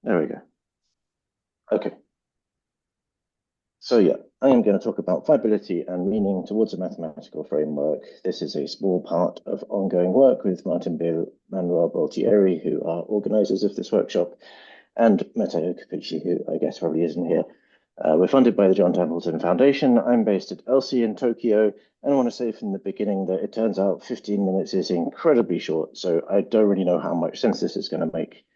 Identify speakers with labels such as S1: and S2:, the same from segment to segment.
S1: There we go. Okay. So yeah, I am going to talk about viability and meaning towards a mathematical framework. This is a small part of ongoing work with Martin Bill, Manuel Boltieri, who are organizers of this workshop, and Matteo Capucci, who I guess probably isn't here. We're funded by the John Templeton Foundation. I'm based at ELSI in Tokyo, and I want to say from the beginning that it turns out 15 minutes is incredibly short, so I don't really know how much sense this is going to make.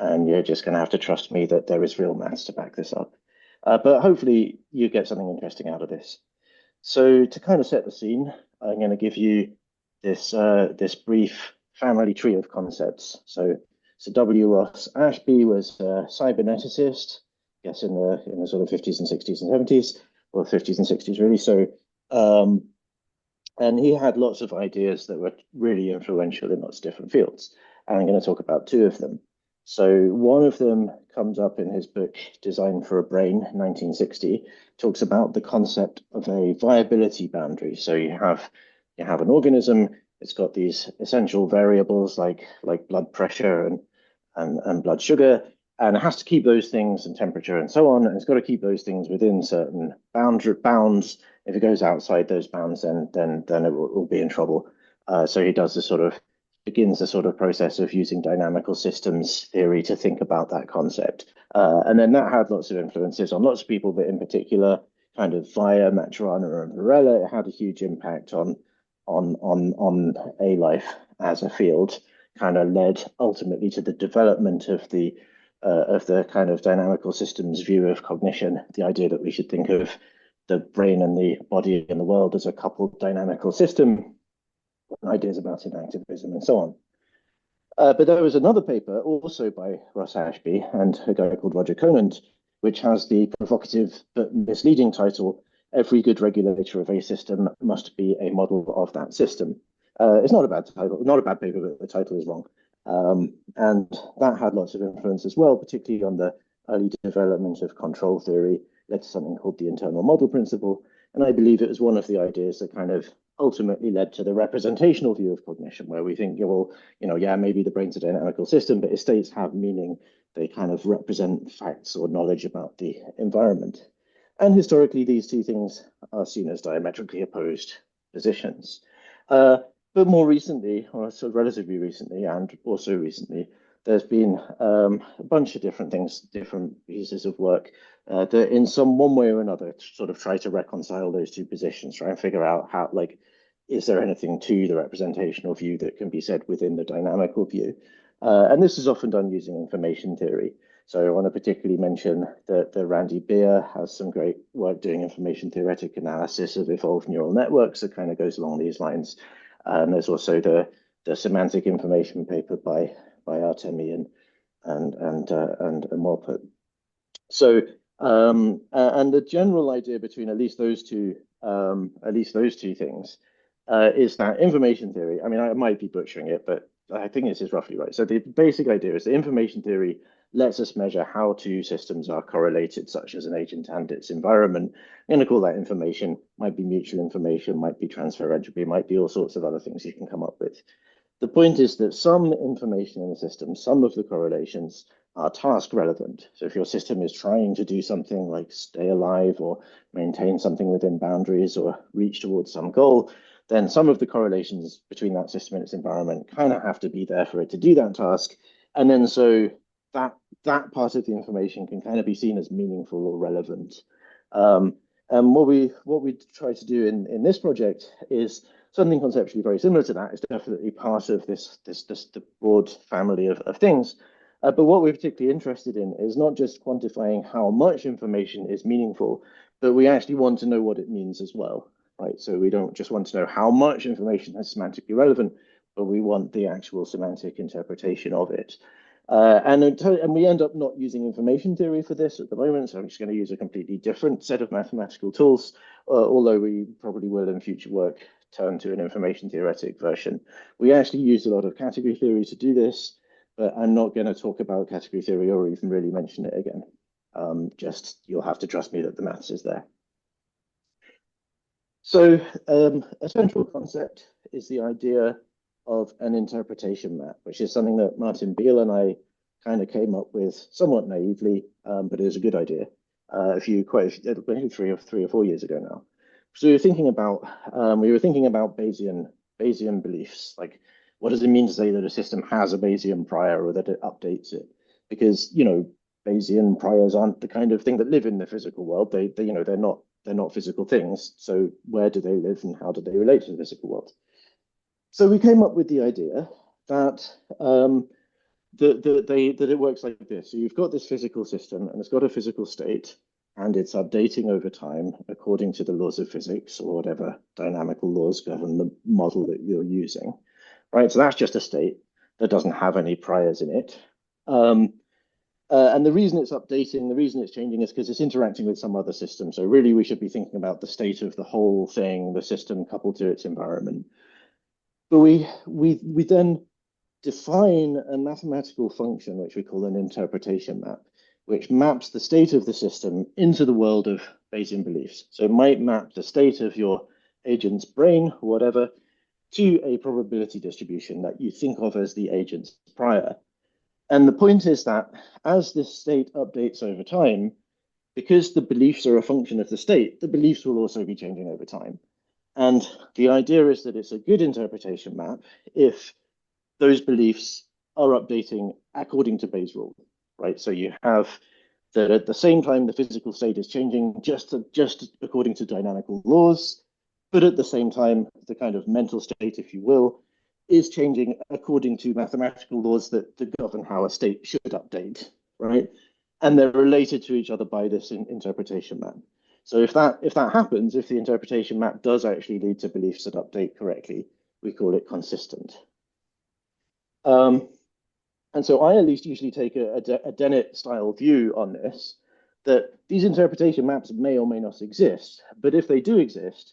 S1: And you're just going to have to trust me that there is real maths to back this up. But hopefully you get something interesting out of this. So to kind of set the scene, I'm going to give you this brief family tree of concepts. So W. Ross Ashby was a cyberneticist, I guess in the sort of 50s and 60s and 70s, or 50s and 60s really. Um, and he had lots of ideas that were really influential in lots of different fields. And I'm going to talk about two of them. So one of them comes up in his book, Design for a Brain, 1960, talks about the concept of a viability boundary. So you have an organism, it's got these essential variables like blood pressure and blood sugar, and it has to keep those things and temperature and so on, and it's got to keep those things within certain bounds. If it goes outside those bounds, then it will be in trouble. So he does this sort of begins the sort of process of using dynamical systems theory to think about that concept. And then that had lots of influences on lots of people, but in particular, kind of via Maturana and Varela, it had a huge impact on A life as a field, kind of led ultimately to the development of the kind of dynamical systems view of cognition, the idea that we should think of the brain and the body and the world as a coupled dynamical system, ideas about inactivism and so on. But there was another paper also by Ross Ashby and a guy called Roger Conant, which has the provocative but misleading title, Every Good Regulator of a System Must Be a Model of That System. It's not a bad title, not a bad paper, but the title is wrong. And that had lots of influence as well, particularly on the early development of control theory, led to something called the internal model principle. And I believe it was one of the ideas that kind of ultimately led to the representational view of cognition, where we think, well, yeah, maybe the brain's a dynamical system, but if states have meaning, they kind of represent facts or knowledge about the environment. And historically, these two things are seen as diametrically opposed positions. But more recently, or sort of relatively recently, and also recently, there's been a bunch of different things, different pieces of work that in some one way or another sort of try to reconcile those two positions, try and figure out how, like, is there anything to the representational view that can be said within the dynamical view? And this is often done using information theory. So I want to particularly mention that Randy Beer has some great work doing information theoretic analysis of evolved neural networks that kind of goes along these lines. And there's also the semantic information paper by Artemi and Morput. So and the general idea between at least those two things is that information theory. I mean, I might be butchering it, but I think this is roughly right. So the basic idea is that information theory lets us measure how two systems are correlated, such as an agent and its environment. I'm going to call that information, might be mutual information, might be transfer entropy, might be all sorts of other things you can come up with. The point is that some information in the system, some of the correlations are task relevant. So if your system is trying to do something like stay alive or maintain something within boundaries or reach towards some goal, then some of the correlations between that system and its environment kind of have to be there for it to do that task. And then so that part of the information can kind of be seen as meaningful or relevant. And what we try to do in this project is something conceptually very similar to that. It's definitely part of the broad family of things. But what we're particularly interested in is not just quantifying how much information is meaningful, but we actually want to know what it means as well, right? So we don't just want to know how much information is semantically relevant, but we want the actual semantic interpretation of it. And we end up not using information theory for this at the moment, so I'm just going to use a completely different set of mathematical tools, although we probably will in future work turn to an information theoretic version. We actually use a lot of category theory to do this, but I'm not going to talk about category theory or even really mention it again. Just you'll have to trust me that the maths is there. So a central concept is the idea of an interpretation map, which is something that Martin Beal and I kind of came up with somewhat naively, but it was a good idea. Three or 4 years ago now. So we were thinking about Bayesian beliefs, like what does it mean to say that a system has a Bayesian prior or that it updates it? Because Bayesian priors aren't the kind of thing that live in the physical world. They're not physical things. So where do they live and how do they relate to the physical world? So we came up with the idea that that it works like this. So you've got this physical system and it's got a physical state and it's updating over time according to the laws of physics or whatever dynamical laws govern the model that you're using, right? So that's just a state that doesn't have any priors in it. And the reason it's updating, the reason it's changing is because it's interacting with some other system. So really we should be thinking about the state of the whole thing, the system coupled to its environment. But we then define a mathematical function, which we call an interpretation map, which maps the state of the system into the world of Bayesian beliefs. So it might map the state of your agent's brain, or whatever, to a probability distribution that you think of as the agent's prior. And the point is that as this state updates over time, because the beliefs are a function of the state, the beliefs will also be changing over time. And the idea is that it's a good interpretation map if those beliefs are updating according to Bayes' rule, right? So you have that at the same time the physical state is changing just according to dynamical laws, but at the same time the kind of mental state, if you will, is changing according to mathematical laws that govern how a state should update, right? And they're related to each other by this interpretation map. So if that happens, if the interpretation map does actually lead to beliefs that update correctly, we call it consistent. And so I at least usually take a Dennett style view on this, that these interpretation maps may or may not exist, but if they do exist,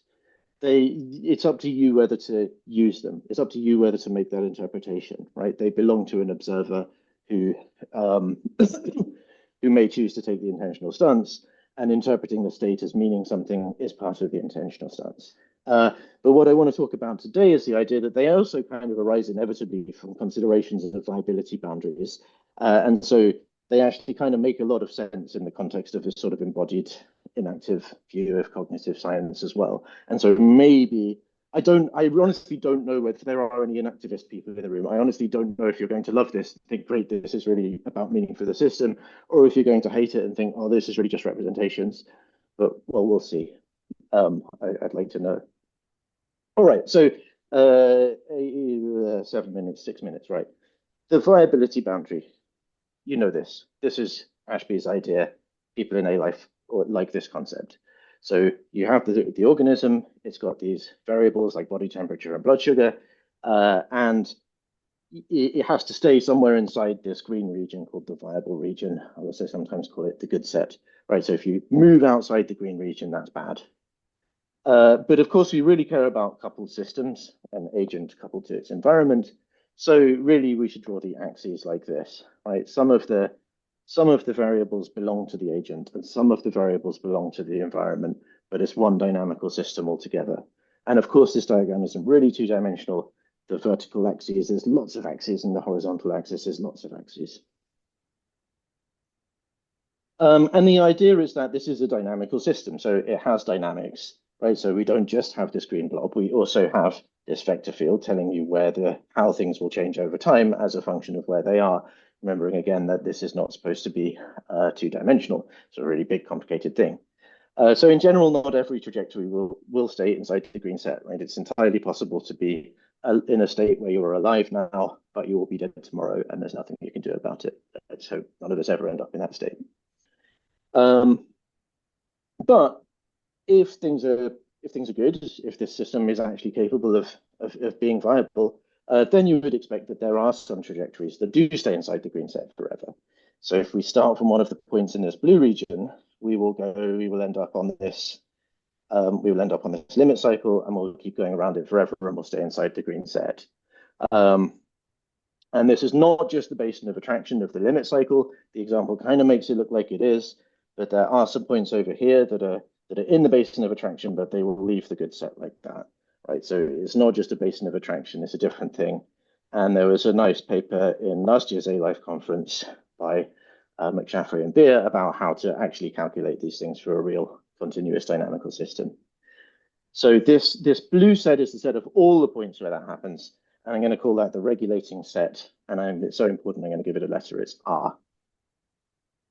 S1: it's up to you whether to use them. It's up to you whether to make that interpretation, right? They belong to an observer who who may choose to take the intentional stance, and interpreting the state as meaning something is part of the intentional stance. But what I want to talk about today is the idea that they also kind of arise inevitably from considerations of viability boundaries. And so they actually kind of make a lot of sense in the context of this sort of embodied inactive view of cognitive science as well. And so maybe I honestly don't know whether there are any inactivist people in the room. I honestly don't know if you're going to love this, think, great, this is really about meaning for the system, or if you're going to hate it and think, oh, this is really just representations. But well, we'll see. I'd like to know. All right, so 7 minutes, 6 minutes, right? The viability boundary, you know this. This is Ashby's idea. People in A life like this concept. So you have the organism, it's got these variables like body temperature and blood sugar, and it has to stay somewhere inside this green region called the viable region. I also sometimes call it the good set, right? So if you move outside the green region, that's bad. But of course, we really care about coupled systems, an agent coupled to its environment. So really, we should draw the axes like this, right? Some of the variables belong to the agent, and some of the variables belong to the environment, but it's one dynamical system altogether. And of course, this diagram isn't really two-dimensional. The vertical axis, there's lots of axes, and the horizontal axis, there's lots of axes. And the idea is that this is a dynamical system, so it has dynamics. Right, so we don't just have this green blob, we also have this vector field telling you how things will change over time as a function of where they are. Remembering again that this is not supposed to be two-dimensional. It's a really big, complicated thing. So in general, not every trajectory will stay inside the green set, right? It's entirely possible to be in a state where you're alive now, but you will be dead tomorrow, and there's nothing you can do about it. Let's hope none of us ever end up in that state. But if things are good, if this system is actually capable of being viable, then you would expect that there are some trajectories that do stay inside the green set forever. So if we start from one of the points in this blue region, we will end up on this limit cycle, and we'll keep going around it forever, and we'll stay inside the green set. And this is not just the basin of attraction of the limit cycle. The example kind of makes it look like it is, but there are some points over here that are in the basin of attraction, but they will leave the good set like that, right? So it's not just a basin of attraction, it's a different thing. And there was a nice paper in last year's A-Life conference by McShaffrey and Beer about how to actually calculate these things for a real continuous dynamical system. So this blue set is the set of all the points where that happens. And I'm going to call that the regulating set. And it's so important, I'm going to give it a letter. It's R.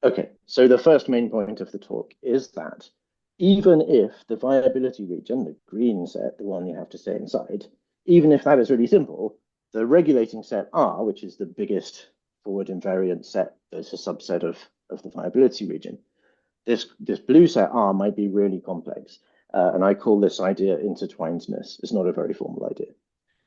S1: Okay, so the first main point of the talk is that even if the viability region, the green set, the one you have to stay inside, even if that is really simple, the regulating set R, which is the biggest forward invariant set that's a subset of the viability region, this blue set R might be really complex. And I call this idea intertwinedness. It's not a very formal idea.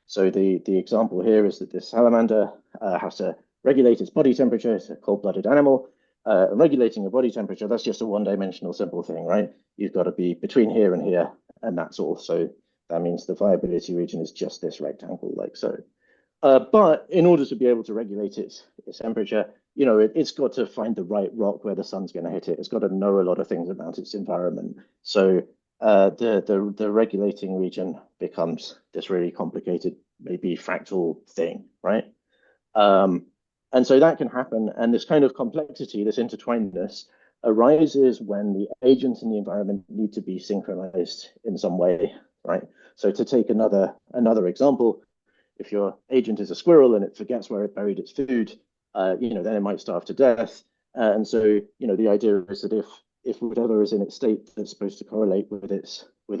S1: So the example here is that this salamander has to regulate its body temperature. It's a cold-blooded animal. Regulating your body temperature, that's just a one-dimensional simple thing, right? You've got to be between here and here, and that's all. So that means the viability region is just this rectangle like so. But in order to be able to regulate its temperature, you know, it's got to find the right rock where the sun's going to hit it. It's got to know a lot of things about its environment. So the regulating region becomes this really complicated, maybe fractal thing, right? And so that can happen. And this kind of complexity, this intertwinedness, arises when the agents in the environment need to be synchronized in some way, right? So to take another example, if your agent is a squirrel and it forgets where it buried its food, you know, then it might starve to death. And so, you know, the idea is that if whatever is in its state that's supposed to correlate with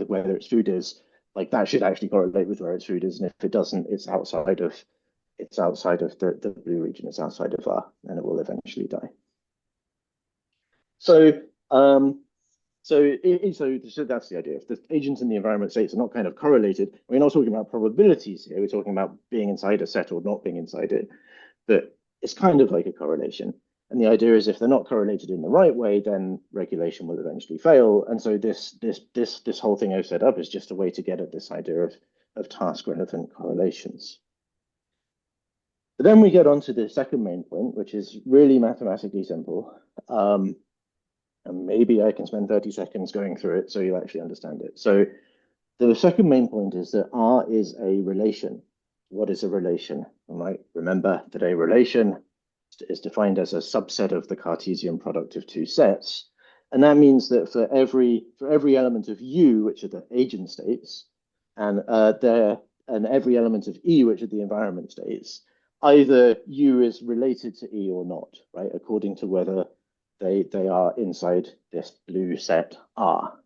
S1: where its food is, like that should actually correlate with where its food is. And if it doesn't, it's outside of the blue region, it's outside of R, and it will eventually die. So so that's the idea. If the agents in the environment states are not kind of correlated, we're not talking about probabilities here. We're talking about being inside a set or not being inside it. But it's kind of like a correlation. And the idea is if they're not correlated in the right way, then regulation will eventually fail. And so this whole thing I've set up is just a way to get at this idea of task relevant correlations. But then we get on to the second main point, which is really mathematically simple. And maybe I can spend 30 seconds going through it so you'll actually understand it. So the second main point is that R is a relation. What is a relation? You might remember that a relation is defined as a subset of the Cartesian product of two sets. And that means that for every element of U, which are the agent states, and every element of E, which are the environment states, either U is related to E or not, right? According to whether they are inside this blue set R.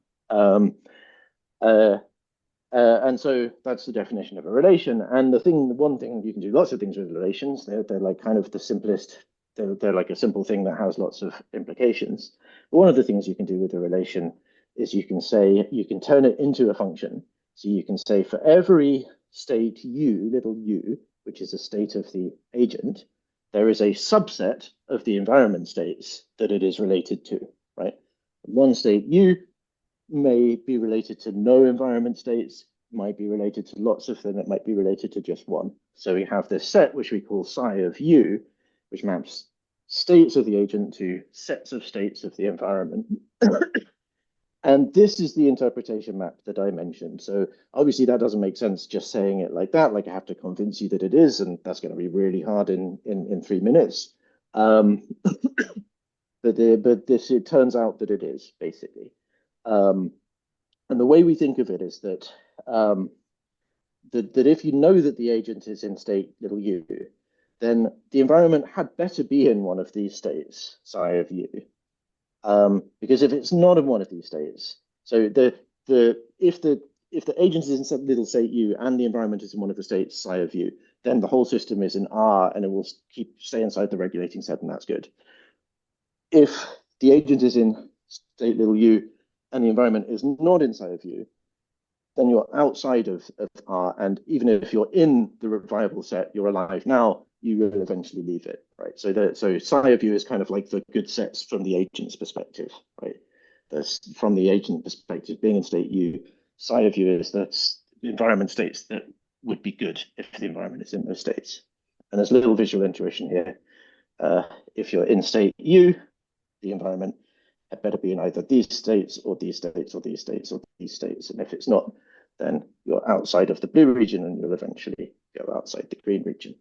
S1: And so that's the definition of a relation. And one thing you can do lots of things with relations. They're like kind of the simplest. They're like a simple thing that has lots of implications. But one of the things you can do with a relation is you can turn it into a function. So you can say for every state U, little u, which is a state of the agent, there is a subset of the environment states that it is related to, right? One state U may be related to no environment states, might be related to lots of them, it might be related to just one. So we have this set, which we call psi of U, which maps states of the agent to sets of states of the environment. And this is the interpretation map that I mentioned. So obviously that doesn't make sense just saying it like that. Like I have to convince you that it is, and that's going to be really hard in 3 minutes. But it turns out that it is basically. And the way we think of it is that that if you know that the agent is in state little u, then the environment had better be in one of these states, psi of u. Because if it's not in one of these states, so if the agent is in little state u and the environment is in one of the states psi of u, then the whole system is in R and it will stay inside the regulating set, and that's good. If the agent is in state little u and the environment is not inside of u, then you're outside of R, and even if you're in the viable set, you're alive now, you will eventually leave it, right? So psi of u is kind of like the good sets from the agent's perspective, right? From the agent perspective, being in state u, psi of u is the environment states that would be good if the environment is in those states. And there's a little visual intuition here. If you're in state u, the environment had better be in either these states or these states or these states or these states. And if it's not, then you're outside of the blue region and you'll eventually go outside the green region.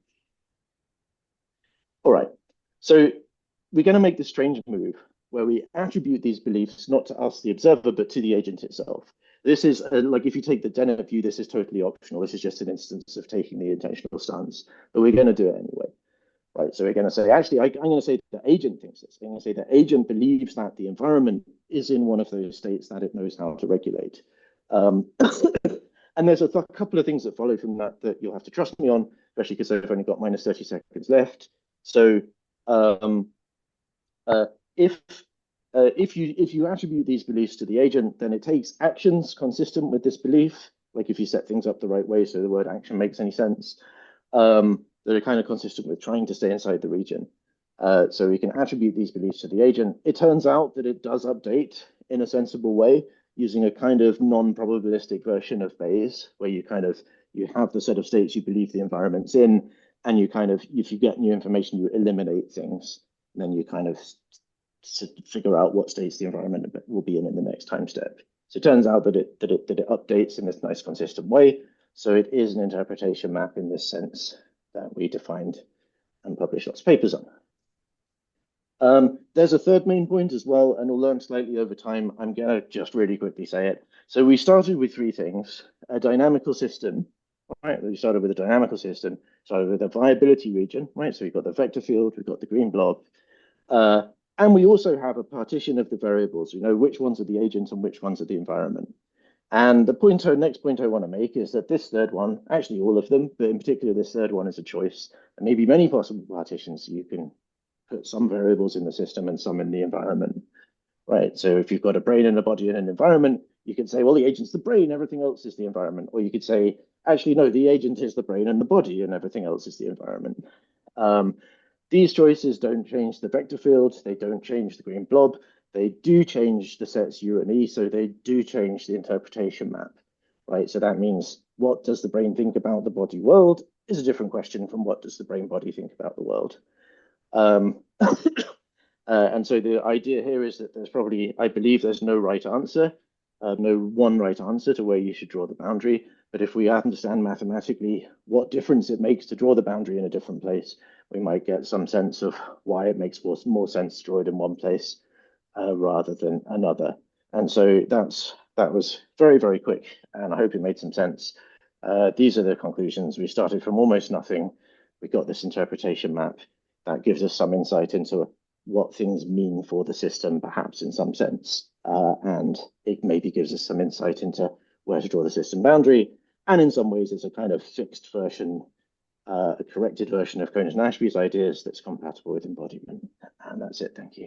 S1: All right. So we're going to make this strange move where we attribute these beliefs not to us, the observer, but to the agent itself. This is like if you take the Dennett view, this is totally optional. This is just an instance of taking the intentional stance, but we're going to do it anyway. Right, so we're going to say, actually, I'm going to say the agent thinks this. I'm going to say the agent believes that the environment is in one of those states that it knows how to regulate. Um, and there's a couple of things that follow from that that you'll have to trust me on, especially because I've only got minus 30 seconds left. So um, uh, if if you attribute these beliefs to the agent, then it takes actions consistent with this belief, like if you set things up the right way, so the word action makes any sense, that are kind of consistent with trying to stay inside the region. So we can attribute these beliefs to the agent. It turns out that it does update in a sensible way using a kind of non-probabilistic version of Bayes, where you have the set of states you believe the environment's in, and you kind of, if you get new information, you eliminate things, and then you kind of figure out what states the environment will be in the next time step. So it turns out that it updates in this nice consistent way. So it is an interpretation map in this sense that we defined and published lots of papers on. There's a third main point as well, and we'll learn slightly over time. I'm going to just really quickly say it. So we started with three things: a dynamical system, right? We started with a dynamical system, started with a viability region, right? So we've got the vector field, we've got the green blob, and we also have a partition of the variables. We know which ones are the agent and which ones are the environment. And the next point I want to make is that this third one, actually all of them, but in particular this third one is a choice. And maybe many possible partitions. You can put some variables in the system and some in the environment, right? So if you've got a brain and a body and an environment, you can say, well, the agent's the brain, everything else is the environment. Or you could say, actually, no, the agent is the brain and the body and everything else is the environment. These choices don't change the vector field. They don't change the green blob. They do change the sets U and E, so they do change the interpretation map, right? So that means what does the brain think about the body world is a different question from what does the brain body think about the world. And so the idea here is that there's probably, I believe there's no right answer, no one right answer to where you should draw the boundary. But if we understand mathematically what difference it makes to draw the boundary in a different place, we might get some sense of why it makes more sense to draw it in one place rather than another. And so that was very, very quick, and I hope it made some sense. These are the conclusions. We started from almost nothing. We got this interpretation map that gives us some insight into what things mean for the system, perhaps in some sense. And it maybe gives us some insight into where to draw the system boundary. And in some ways, it's a kind of fixed version, a corrected version of Cohen and Ashby's ideas that's compatible with embodiment. And that's it. Thank you.